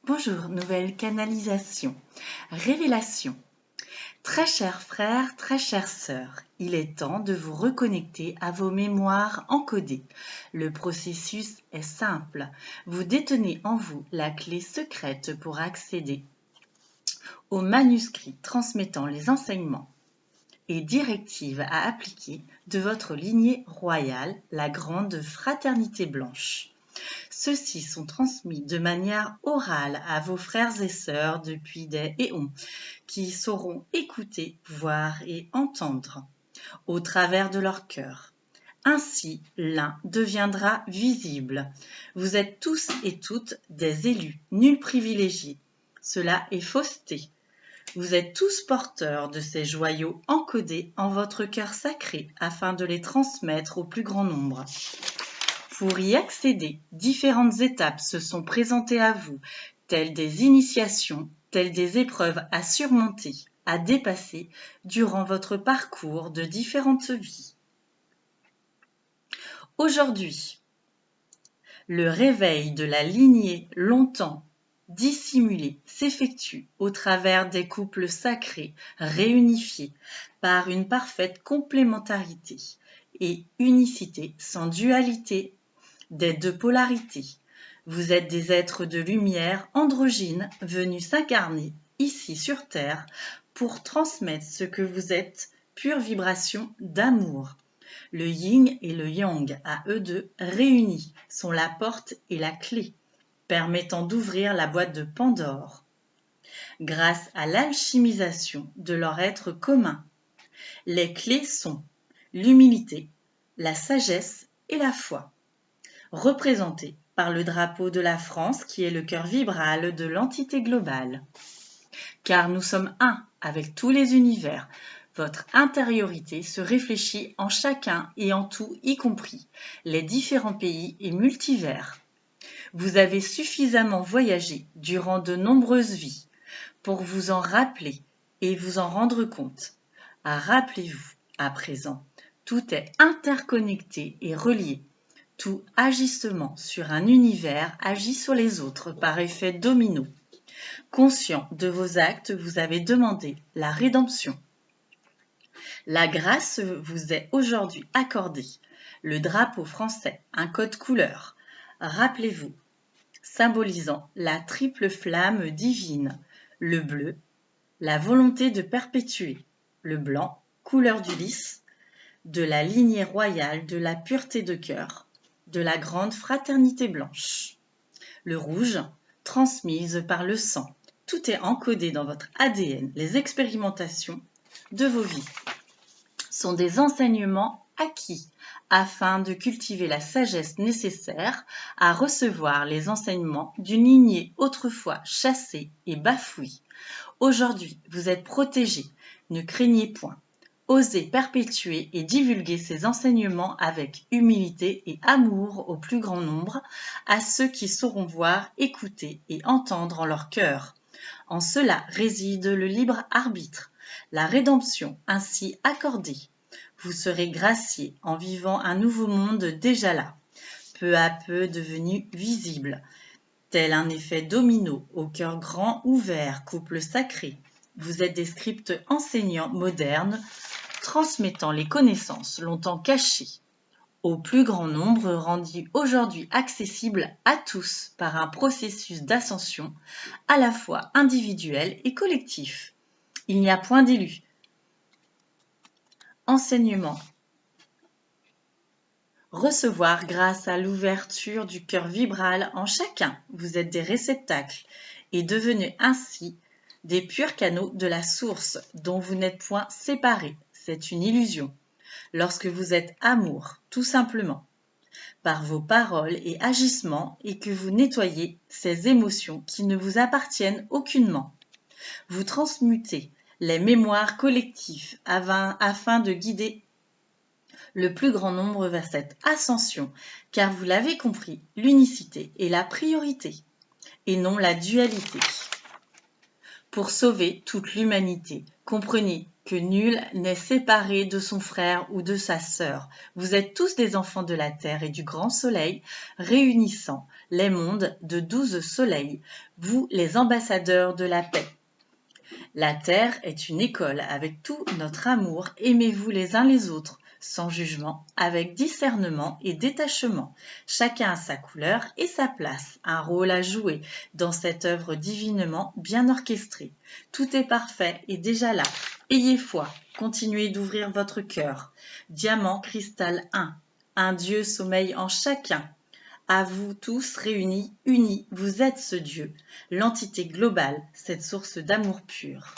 Bonjour, nouvelle canalisation. Révélation. Très chers frères, très chères sœurs, il est temps de vous reconnecter à vos mémoires encodées. Le processus est simple. Vous détenez en vous la clé secrète pour accéder aux manuscrits transmettant les enseignements et directives à appliquer de votre lignée royale, la grande fraternité blanche. Ceux-ci sont transmis de manière orale à vos frères et sœurs depuis des éons, qui sauront écouter, voir et entendre au travers de leur cœur. Ainsi, l'un deviendra visible. Vous êtes tous et toutes des élus, nul privilégié. Cela est fausseté. Vous êtes tous porteurs de ces joyaux encodés en votre cœur sacré afin de les transmettre au plus grand nombre. Pour y accéder, différentes étapes se sont présentées à vous, telles des initiations, telles des épreuves à surmonter, à dépasser durant votre parcours de différentes vies. Aujourd'hui, le réveil de la lignée longtemps dissimulée s'effectue au travers des couples sacrés réunifiés par une parfaite complémentarité et unicité sans dualité des deux polarités. Vous êtes des êtres de lumière androgynes venus s'incarner ici sur Terre pour transmettre ce que vous êtes, pure vibration d'amour. Le yin et le yang, à eux deux réunis, sont la porte et la clé, permettant d'ouvrir la boîte de Pandore. Grâce à l'alchimisation de leur être commun, les clés sont l'humilité, la sagesse et la foi. Représenté par le drapeau de la France qui est le cœur vibral de l'entité globale. Car nous sommes un avec tous les univers. Votre intériorité se réfléchit en chacun et en tout, y compris les différents pays et multivers. Vous avez suffisamment voyagé durant de nombreuses vies pour vous en rappeler et vous en rendre compte. Rappelez-vous, à présent, tout est interconnecté et relié. Tout agissement sur un univers agit sur les autres par effet domino. Conscient de vos actes, vous avez demandé la rédemption. La grâce vous est aujourd'hui accordée. Le drapeau français, un code couleur. Rappelez-vous, symbolisant la triple flamme divine. Le bleu, la volonté de perpétuer. Le blanc, couleur du lys, de la lignée royale de la pureté de cœur, de la grande fraternité blanche. Le rouge, transmise par le sang. Tout est encodé dans votre ADN. Les expérimentations de vos vies sont des enseignements acquis afin de cultiver la sagesse nécessaire à recevoir les enseignements d'une lignée autrefois chassée et bafouée. Aujourd'hui, vous êtes protégés. Ne craignez point. Osez perpétuer et divulguer ces enseignements avec humilité et amour au plus grand nombre, à ceux qui sauront voir, écouter et entendre en leur cœur. En cela réside le libre arbitre, la rédemption ainsi accordée. Vous serez graciés en vivant un nouveau monde déjà là, peu à peu devenu visible, tel un effet domino au cœur grand ouvert, couple sacré. Vous êtes des scripts enseignants modernes, transmettant les connaissances longtemps cachées au plus grand nombre, rendues aujourd'hui accessibles à tous par un processus d'ascension à la fois individuel et collectif. Il n'y a point d'élus. Enseignement. Recevoir grâce à l'ouverture du cœur vibral en chacun. Vous êtes des réceptacles et devenez ainsi des purs canaux de la source dont vous n'êtes point séparés. C'est une illusion. Lorsque vous êtes amour, tout simplement, par vos paroles et agissements et que vous nettoyez ces émotions qui ne vous appartiennent aucunement. Vous transmutez les mémoires collectives afin de guider le plus grand nombre vers cette ascension, car vous l'avez compris, l'unicité est la priorité et non la dualité. Pour sauver toute l'humanité, comprenez que nul n'est séparé de son frère ou de sa sœur. Vous êtes tous des enfants de la terre et du grand soleil, réunissant les mondes de 12 soleils, vous les ambassadeurs de la paix. La terre est une école avec tout notre amour, aimez-vous les uns les autres, sans jugement, avec discernement et détachement. Chacun a sa couleur et sa place, un rôle à jouer dans cette œuvre divinement bien orchestrée. Tout est parfait et déjà là. Ayez foi, continuez d'ouvrir votre cœur. Diamant, cristal un Dieu sommeille en chacun. À vous tous réunis, unis, vous êtes ce Dieu, l'entité globale, cette source d'amour pur.